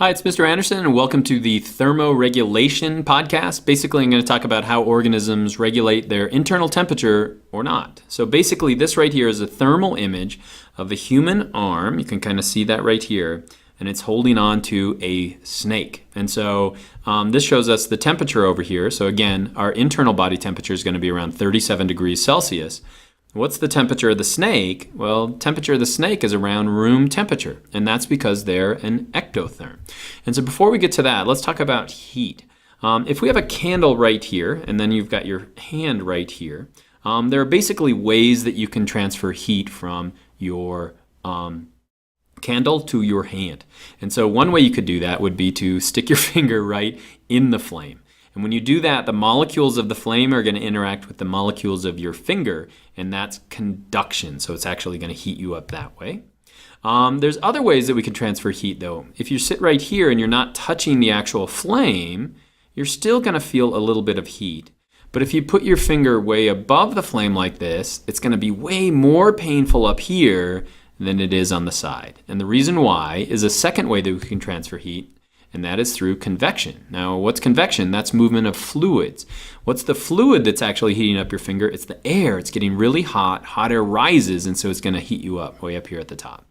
Hi, it's Mr. Anderson, and welcome to the Thermoregulation podcast. Basically, I'm going to talk about how organisms regulate their internal temperature or not. So basically, this right here is a thermal image of a human arm. You can kind of see that right here, and it's holding on to a snake. And so this shows us the temperature over here. So again, our internal body temperature is going to be around 37 degrees Celsius. What's the temperature of the snake? Well, temperature of the snake is around room temperature, and that's because they're an ectotherm. And so before we get to that, let's talk about heat. If we have a candle right here, and then you've got your hand right here, there are basically ways that you can transfer heat from your candle to your hand. And so one way you could do that would be to stick your finger right in the flame. And when you do that, the molecules of the flame are going to interact with the molecules of your finger, and that's conduction. So it's actually going to heat you up that way. There's other ways that we can transfer heat, though. If you sit right here and you're not touching the actual flame, you're still going to feel a little bit of heat. But if you put your finger way above the flame like this, it's going to be way more painful up here than it is on the side. And the reason why is a second way that we can transfer heat, and that is through convection. Now, what's convection? That's movement of fluids. What's the fluid that's actually heating up your finger? It's the air. It's getting really hot. Hot air rises, and so it's going to heat you up way up here at the top.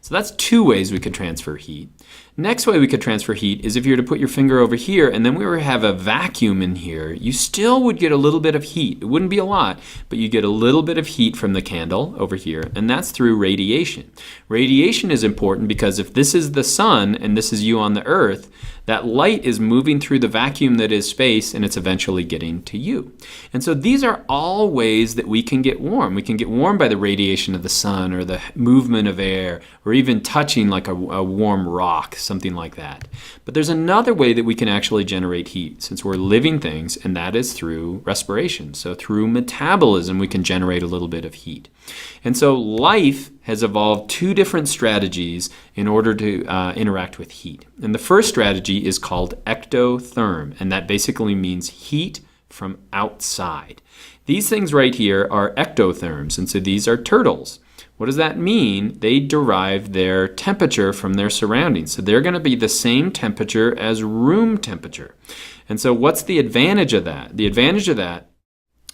So that's two ways we could transfer heat. Next way we could transfer heat is if you were to put your finger over here and then we were to have a vacuum in here, you still would get a little bit of heat. It wouldn't be a lot, but you get a little bit of heat from the candle over here, and that's through radiation. Radiation is important because if this is the sun and this is you on the earth, that light is moving through the vacuum that is space, and it's eventually getting to you. And so these are all ways that we can get warm. We can get warm by the radiation of the sun or the movement of air or even touching like a warm rock, something like that. But there's another way that we can actually generate heat since we're living things, and that is through respiration. So through metabolism, we can generate a little bit of heat. And so life has evolved two different strategies in order to interact with heat. And the first strategy is called ectotherm, and that basically means heat from outside. These things right here are ectotherms, and so these are turtles. What does that mean? They derive their temperature from their surroundings. So they're going to be the same temperature as room temperature. And so what's the advantage of that? The advantage of that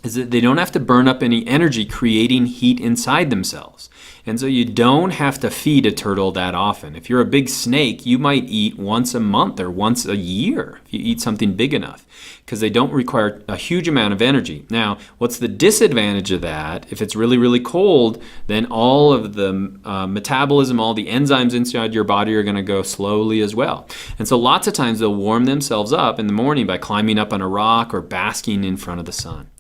is that they don't have to burn up any energy creating heat inside themselves. And so you don't have to feed a turtle that often. If you're a big snake, you might eat once a month or once a year if you eat something big enough, because they don't require a huge amount of energy. Now, what's the disadvantage of that? If it's really, really cold, then all of the metabolism, all the enzymes inside your body are going to go slowly as well. And so lots of times they'll warm themselves up in the morning by climbing up on a rock or basking in front of the sun.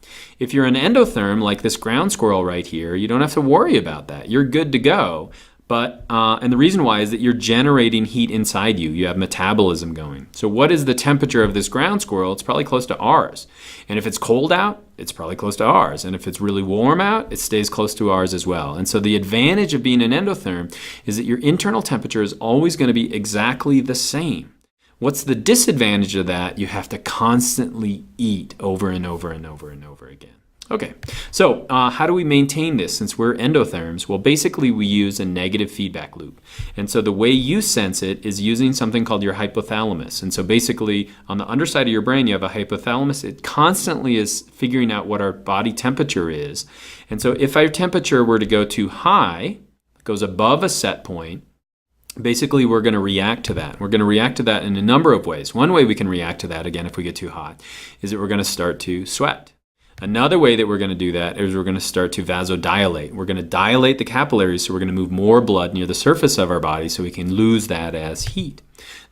If you're an endotherm like this ground squirrel right here, you don't have to worry about that. You're good to go. But and the reason why is that you're generating heat inside you. You have metabolism going. So what is the temperature of this ground squirrel? It's probably close to ours. And if it's cold out, it's probably close to ours. And if it's really warm out, it stays close to ours as well. And so the advantage of being an endotherm is that your internal temperature is always going to be exactly the same. What's the disadvantage of that? You have to constantly eat over and over and over and over again. Okay, so how do we maintain this since we're endotherms? Well, basically we use a negative feedback loop. And so the way you sense it is using something called your hypothalamus. And so basically on the underside of your brain, you have a hypothalamus. It constantly is figuring out what our body temperature is. And so if our temperature were to go too high, it goes above a set point, basically we're going to react to that. We're going to react to that in a number of ways. One way we can react to that, again, if we get too hot, is that we're going to start to sweat. Another way that we're going to do that is we're going to start to vasodilate. We're going to dilate the capillaries, so we're going to move more blood near the surface of our body so we can lose that as heat.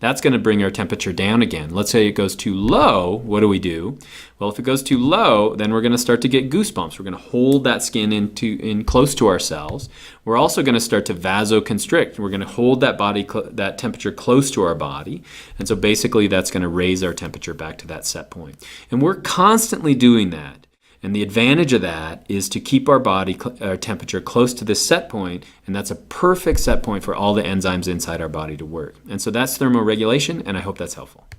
That's going to bring our temperature down again. Let's say it goes too low. What do? Well, if it goes too low, then we're going to start to get goosebumps. We're going to hold that skin in close to ourselves. We're also going to start to vasoconstrict. We're going to hold that temperature close to our body. And so basically that's going to raise our temperature back to that set point. And we're constantly doing that. And the advantage of that is to keep our body temperature close to this set point, and that's a perfect set point for all the enzymes inside our body to work. And so that's thermoregulation, and I hope that's helpful.